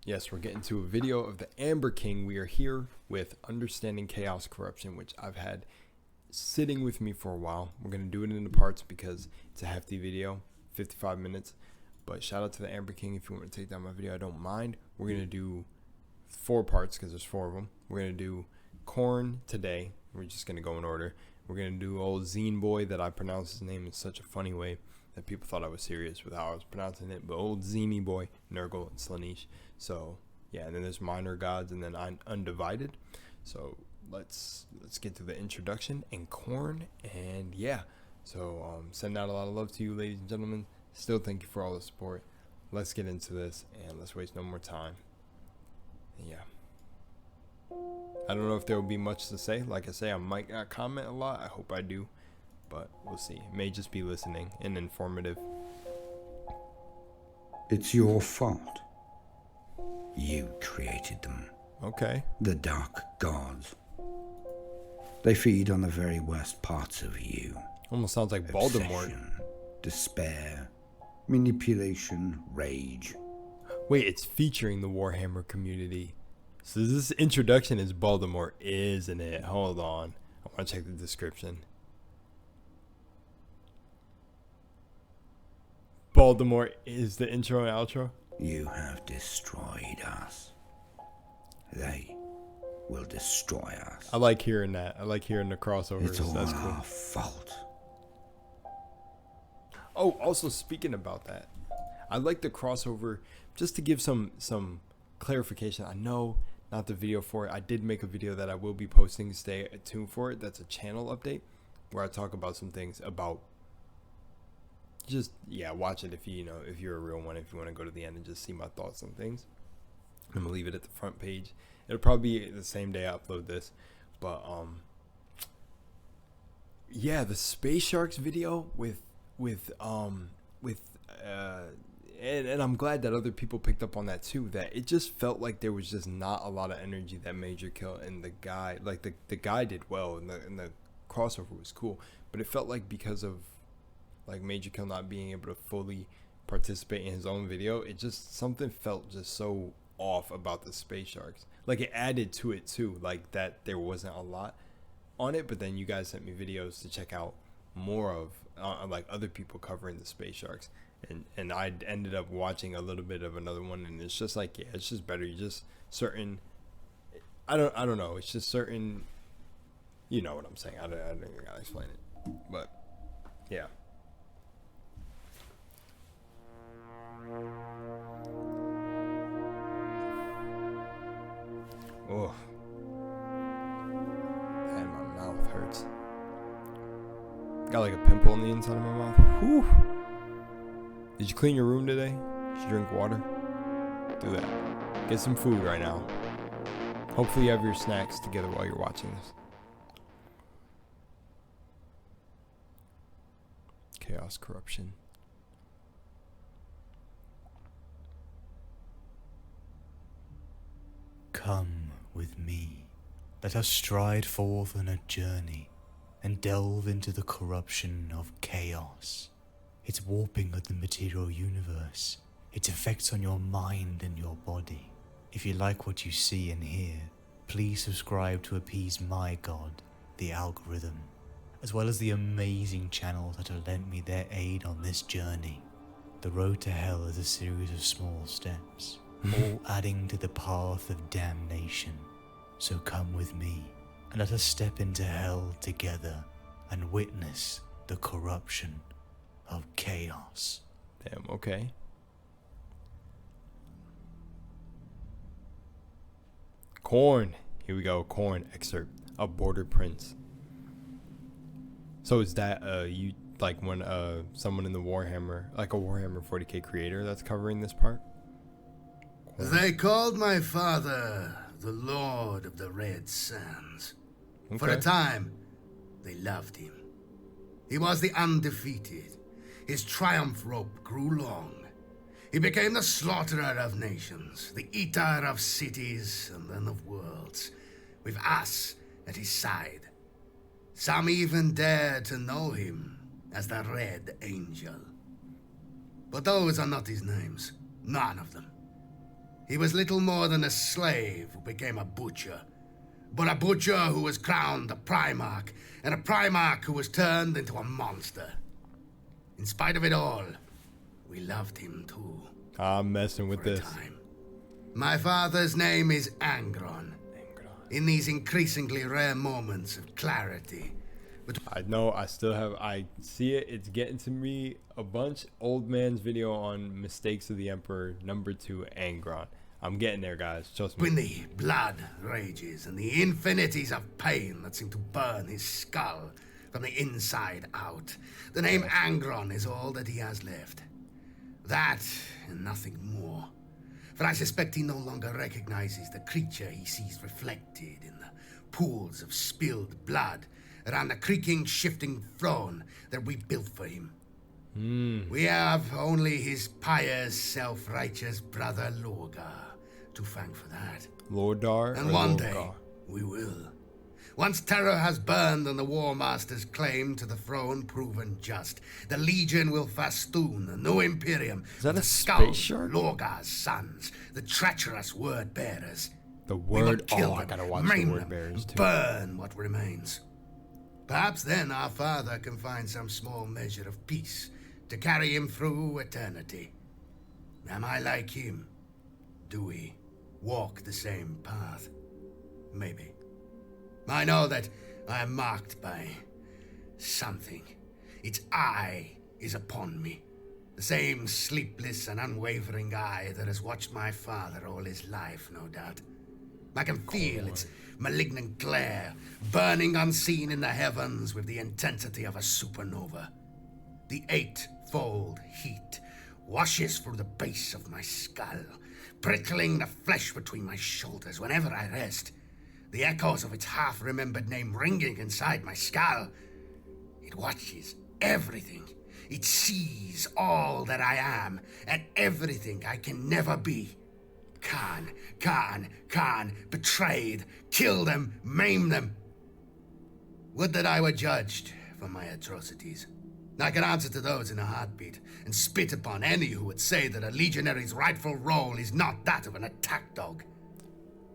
Yes, we're getting to a video of the Amber King. We are here with Understanding Chaos Corruption, which I've had sitting with me for a while. We're going to do it in the parts because it's a hefty video, 55 minutes. But shout out to the Amber King. If you want to take down my video, I don't mind. We're going to do 4 parts because there's 4 of them. We're going to do Khorne today. We're just going to go in order. We're going to do old Zine Boy that I pronounce his name in such a funny way that people thought I was serious with how I was pronouncing it. But old Zini Boy, Nurgle, and Slaanesh. So yeah, and then there's Minor Gods, and then Undivided. So let's get to the introduction and Khorne, and yeah. So sending out a lot of love to you, ladies and gentlemen. Still thank you for all the support. Let's get into this, and let's waste no more time. And yeah. I don't know if there will be much to say. Like I say, I might not comment a lot. I hope I do, but we'll see. It may just be listening and informative. It's your fault. You created them. Okay. The Dark Gods. They feed on the very worst parts of you. Almost sounds like Voldemort. Obsession, despair, manipulation, rage. Wait, it's featuring the Warhammer community. So this introduction is Voldemort, isn't it? Hold on. I want to check the description. Voldemort is the intro and outro. You have destroyed us. They will destroy us. I like hearing that. I like hearing the crossovers. It's all That's cool. our fault. Oh, also speaking about that, I like the crossover. Just to give some clarification, I know not the video for it. I did make a video that I will be posting. Stay tuned for it. That's a channel update where I talk about some things about. Just watch it if you're a real one. If you want to go to the end and just see my thoughts on things, I'm gonna leave it at the front page. It'll probably be the same day I upload this, but the Space Sharks video and I'm glad that other people picked up on that too. That it just felt like there was just not a lot of energy that Major Kill and the guy, like the guy did well, and the crossover was cool, but it felt like because of like Major Kill not being able to fully participate in his own video, it just something felt just so off about the Space Sharks. Like it added to it too, like that there wasn't a lot on it, but then you guys sent me videos to check out more of like other people covering the Space Sharks, and I ended up watching a little bit of another one, and it's just like it's just better. You just certain I don't know, it's just certain, you know what I'm saying. I don't even gotta explain it, but yeah. Oh, and my mouth hurts. Got like a pimple on the inside of my mouth. Whew. Did you clean your room today? Did you drink water? Do that. Get some food right now. Hopefully you have your snacks together while you're watching this. Chaos Corruption. Come with me. Let us stride forth on a journey and delve into the corruption of chaos. Its warping of the material universe, its effects on your mind and your body. If you like what you see and hear, please subscribe to appease my god, the algorithm, as well as the amazing channels that have lent me their aid on this journey. The road to hell is a series of small steps, all adding to the path of damnation. So come with me, and let us step into hell together and witness the corruption of chaos. Damn, okay. Khorne. Here we go. Khorne excerpt. A Border Prince. So is that you like when someone in the Warhammer, like a Warhammer 40k creator that's covering this part? Khorne. They called my father the Lord of the Red Sands. Okay. For a time, they loved him. He was the undefeated. His triumph rope grew long. He became the slaughterer of nations, the eater of cities and then of worlds, with us at his side. Some even dared to know him as the Red Angel. But those are not his names. None of them. He was little more than a slave who became a butcher. But a butcher who was crowned a Primarch, and a Primarch who was turned into a monster. In spite of it all, we loved him too. I'm messing with For a this. time. My father's name is Angron. In these increasingly rare moments of clarity. I know, I see it. It's getting to me a bunch. Old man's video on Mistakes of the Emperor, #2, Angron. I'm getting there, guys. Trust me. When the blood rages and the infinities of pain that seem to burn his skull from the inside out, the name Angron is all that he has left. That and nothing more. For I suspect he no longer recognizes the creature he sees reflected in the pools of spilled blood around the creaking, shifting throne that we built for him. We have only his pious, self-righteous brother Lorgar to thank for that. Lordar And or one Lorgar? day, we will. Once terror has burned and the War Master's claim to the throne proven just, the Legion will festoon the new Imperium Is that with a the space skulls shark? of Lorgar's sons, the treacherous word bearers. The We will word. kill Oh, I them, gotta watch the maim word them, bearers and too. burn what remains. Perhaps then our father can find some small measure of peace to carry him through eternity. Am I like him? Do we walk the same path? Maybe. I know that I am marked by something. Its eye is upon me. The same sleepless and unwavering eye that has watched my father all his life, no doubt. I can feel its malignant glare, burning unseen in the heavens with the intensity of a supernova. The eightfold heat washes through the base of my skull, prickling the flesh between my shoulders whenever I rest. The echoes of its half-remembered name ringing inside my skull. It watches everything. It sees all that I am and everything I can never be. Khan, betrayed, kill them, maim them. Would that I were judged for my atrocities. I can answer to those in a heartbeat and spit upon any who would say that a legionary's rightful role is not that of an attack dog.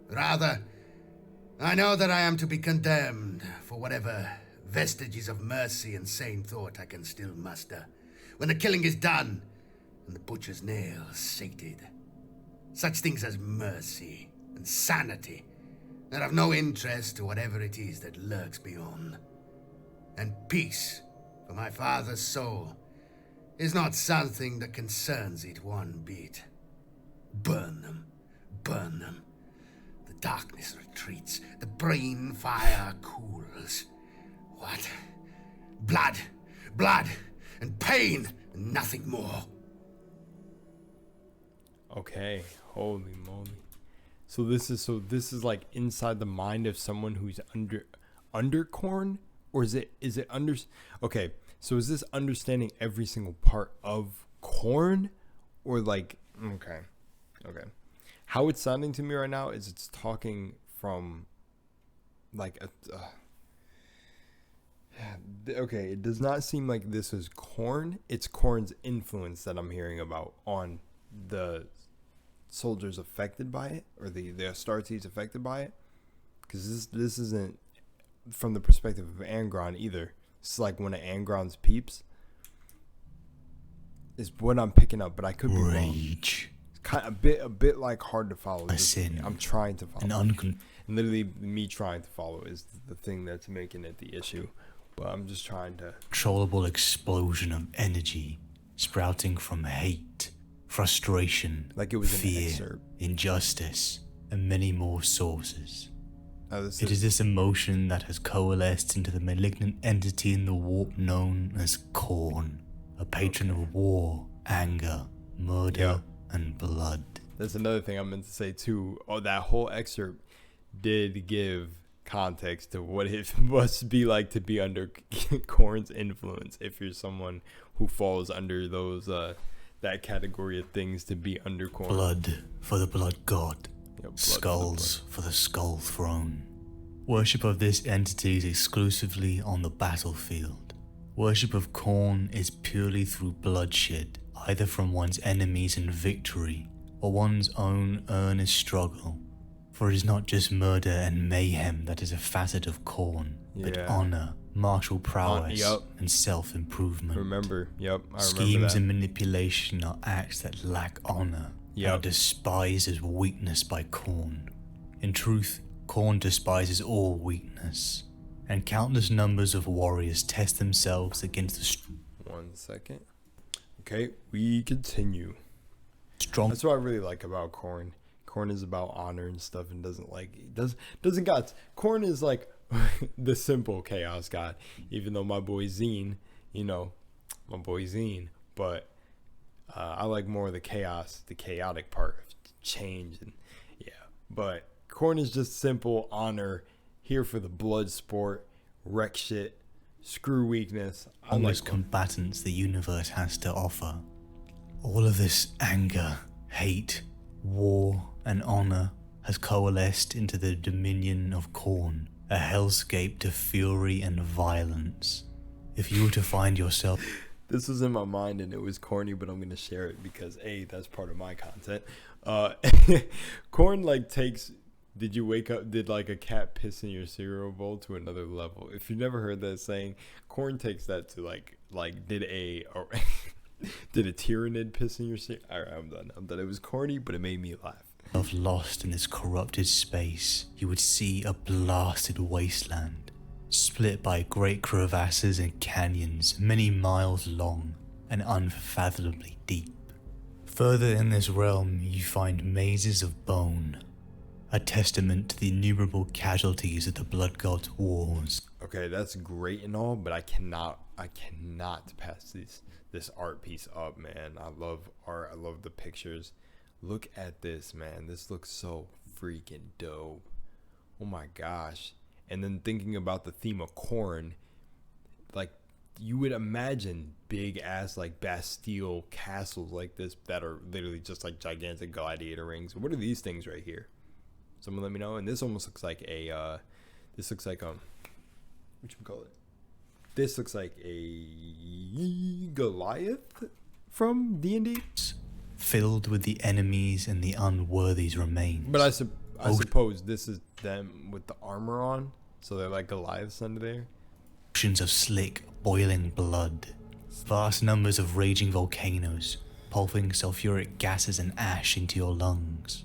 Rather, I know that I am to be condemned for whatever vestiges of mercy and sane thought I can still muster, when the killing is done and the butcher's nails sated. Such things as mercy and sanity that have no interest to whatever it is that lurks beyond. And peace for my father's soul is not something that concerns it one bit. Burn them, burn them. The darkness retreats, the brain fire cools. What? Blood, and pain, and nothing more. Okay, holy moly. So this is like inside the mind of someone who's under Khorne, or is it under? Okay, so is this understanding every single part of Khorne, or like okay. How it's sounding to me right now is it's talking from like a. Okay, it does not seem like this is Khorne. It's Khorne's influence that I'm hearing about on the soldiers affected by it, or the Astartes affected by it, because this isn't from the perspective of Angron either. It's like one of Angron's peeps is what I'm picking up, but I could be wrong. Rage. It's kind of a bit like hard to follow. A sin. I'm trying to follow. An And literally me trying to follow is the thing that's making it the issue. But I'm just trying to. uncontrollable explosion of energy sprouting from hate, frustration, Like it was an fear, excerpt. injustice, and many more sources. This It is this emotion that has coalesced into the malignant entity in the warp known as Khorne, a patron of war, anger, murder, and blood. That's another thing I meant to say too. Oh, that whole excerpt did give context to what it must be like to be under Khorne's influence if you're someone who falls under those that category of things, to be under Khorne. Blood for the blood god. Yeah, blood Skulls for the skull throne. Worship of this entity is exclusively on the battlefield. Worship of Khorne is purely through bloodshed, either from one's enemies in victory or one's own earnest struggle. For it is not just murder and mayhem that is a facet of Khorne, but Yeah. honor, martial prowess, yup. and self-improvement. Remember, yep, I remember Schemes that. and manipulation are acts that lack honor and are Yep. despised as weakness by Khorne. In truth, Khorne despises all weakness, and countless numbers of warriors test themselves against the 1 second. Okay, we continue. strong. That's what I really like about Khorne. Khorne is about honor and stuff, and doesn't got. Khorne is like the simple chaos god, even though my boy Zine, but I like more of the chaos, the chaotic part of change, and yeah. But Khorne is just simple honor, here for the blood sport, wreck shit, screw weakness. I like Strongest combatants the universe has to offer. All of this anger, hate, war, and honor has coalesced into the dominion of Khorne, a hellscape to fury and violence. If you were to find yourself... This was in my mind and it was corny, but I'm going to share it because A, that's part of my content. Khorne like takes, did you wake up, did like a cat piss in your cereal bowl to another level. If you've never heard that saying, Khorne takes that to like did a tyrannid piss in your cereal? All right, I'm done. It was corny, but it made me laugh. Of lost in this corrupted space, you would see a blasted wasteland, split by great crevasses and canyons many miles long and unfathomably deep. Further in this realm, you find mazes of bone, a testament to the innumerable casualties of the Blood God's wars. Okay, that's great and all, but I cannot pass this art piece up, man. I love art. I love the pictures. Look at this, man. This looks so freaking dope. Oh my gosh. And then thinking about the theme of Khorne, like you would imagine big ass like Bastille castles like this that are literally just like gigantic gladiator rings. What are these things right here? Someone let me know. And this almost looks like this looks like this looks like a Goliath from D&D. Filled with the enemies and the unworthy's remains. But I suppose this is them with the armor on, so they're like Goliaths under there. Oceans of slick, boiling blood. Vast numbers of raging volcanoes, pulping sulfuric gases and ash into your lungs.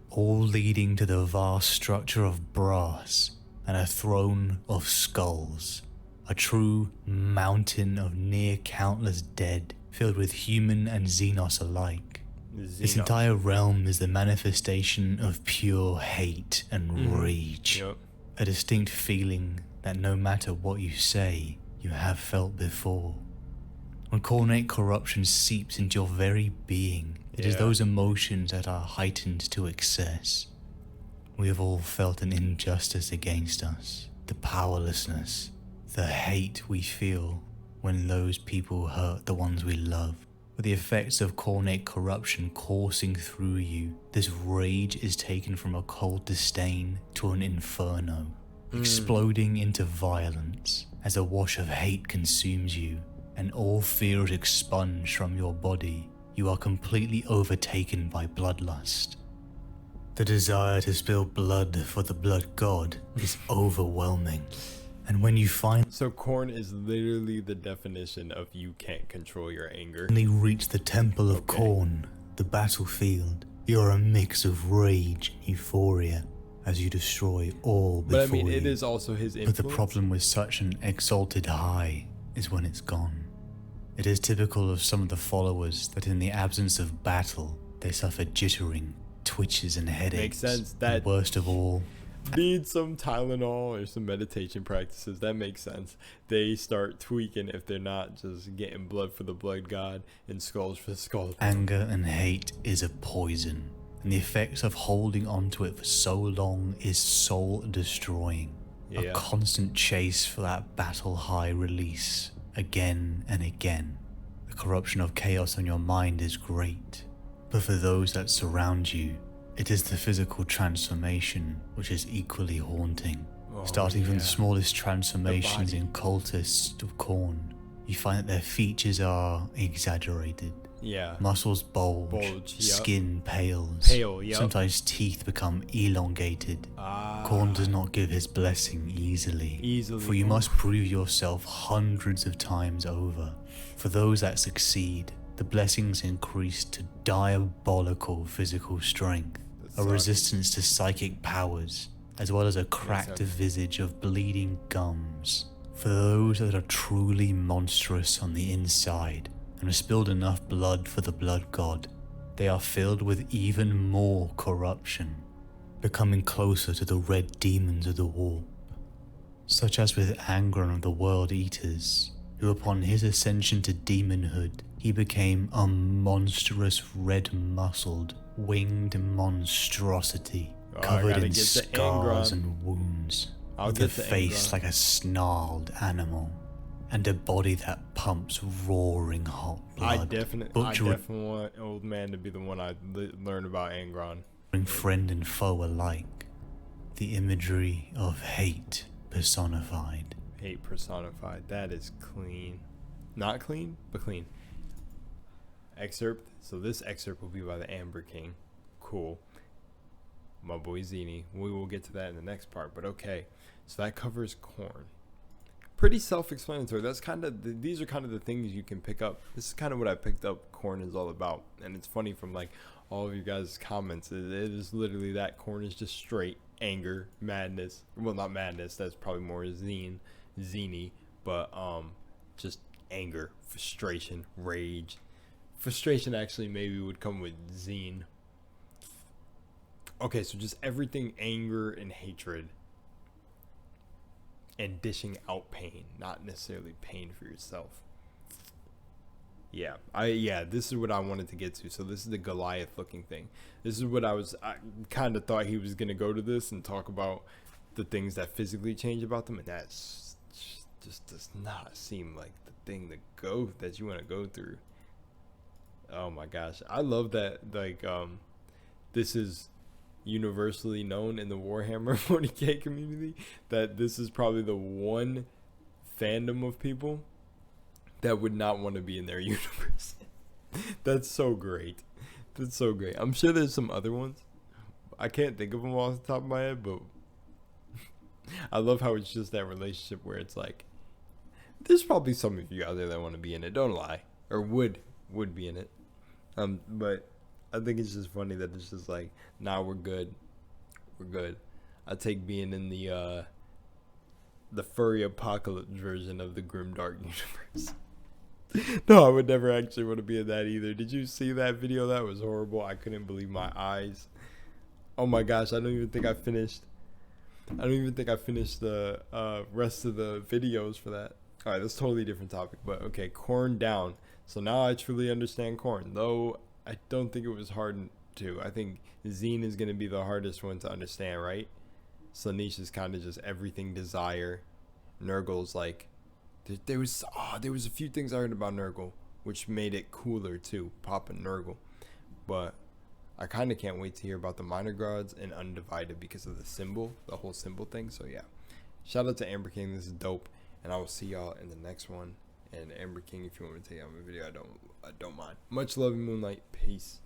All leading to the vast structure of brass and a throne of skulls. A true mountain of near countless dead, filled with human and Xenos alike. This entire realm is the manifestation of pure hate and rage. Yep. A distinct feeling that no matter what you say, you have felt before. When cornate corruption seeps into your very being, it is those emotions that are heightened to excess. We have all felt an injustice against us, the powerlessness, the hate we feel when those people hurt the ones we love. With the effects of cornate corruption coursing through you, this rage is taken from a cold disdain to an inferno, exploding into violence as a wash of hate consumes you, and all fear is expunged from your body. You are completely overtaken by bloodlust. The desire to spill blood for the blood god is overwhelming. And when you So Khorne is literally the definition of you can't control your anger. finally reach the temple of Khorne, the battlefield, you are a mix of rage and euphoria as you destroy all before But I mean, you. it is also his influence. But the problem with such an exalted high is when it's gone. It is typical of some of the followers that in the absence of battle, they suffer jittering, twitches and headaches. Makes sense. And That worst of all, need some Tylenol or some meditation practices. That makes sense. They start tweaking if they're not just getting blood for the blood god and skulls for the skulls. anger and hate is a poison, and the effects of holding onto it for so long is soul destroying. A constant chase for that battle high release, again and again. The corruption of chaos on your mind is great, but for those that surround you, it is the physical transformation which is equally haunting. Starting from the smallest transformations in cultists of Khorne, you find that their features are exaggerated. Yeah. Muscles bulge, Bulge, yep. skin pales, Pale, yep. sometimes teeth become elongated. Ah. Khorne does not give his blessing easily, for you must prove yourself hundreds of times over. For those that succeed, the blessings increase to diabolical physical strength, a resistance to psychic powers, as well as a cracked visage of bleeding gums. For those that are truly monstrous on the inside and have spilled enough blood for the blood god, they are filled with even more corruption, becoming closer to the red demons of the warp, such as with Angron of the World Eaters, who upon his ascension to demonhood, he became a monstrous red-muscled, winged monstrosity, covered in scars and wounds, with a face like a snarled animal, and a body that pumps roaring hot blood. I definitely want Old Man to be the one I learn about Angron. Friend and foe alike, the imagery of hate personified. Hate personified. That is clean. Not clean, but clean. Excerpt. So this excerpt will be by the Amber King. Cool. My boy Zini. We will get to that in the next part, but okay. So that covers Khorne. Pretty self-explanatory. That's kind of these are kind of the things you can pick up. This is kind of what I picked up Khorne is all about. And it's funny from like all of you guys' comments. It is literally that Khorne is just straight anger, madness. Well, not madness. That's probably more zany, but just anger, frustration, rage. Frustration actually maybe would come with zine. Okay, so just everything, anger and hatred, and dishing out pain, not necessarily pain for yourself. Yeah, this is what I wanted to get to. So this is the Goliath looking thing. This is what I kind of thought he was going to go to this and talk about the things that physically change about them, and that just does not seem like the thing that you want to go through. Oh my gosh, I love that. Like, this is universally known in the Warhammer 40k community that this is probably the one fandom of people that would not want to be in their universe. That's so great. That's so great. I'm sure there's some other ones. I can't think of them off the top of my head, but I love how it's just that relationship where it's like, there's probably some of you out there that want to be in it. Don't lie, or would be in it. But I think it's just funny that it's just like, nah, we're good. I take being in the furry apocalypse version of the grimdark universe. No, I would never actually want to be in that either. Did you see that video? That was horrible. I couldn't believe my eyes. Oh my gosh, I don't even think I finished the rest of the videos for that. All right, that's a totally different topic, but okay, Khorne down. So now I truly understand Khorne, though I don't think it was hard to. I think Zine is going to be the hardest one to understand, right? Slaanesh is kind of just everything desire. Nurgle's like, there was a few things I heard about Nurgle, which made it cooler too, popping Nurgle. But I kind of can't wait to hear about the minor gods and Undivided because of the whole symbol thing. So yeah, shout out to Amber King. This is dope, and I will see y'all in the next one. And Amber King, if you want me to take out my video, I don't mind. Much love and moonlight. Peace.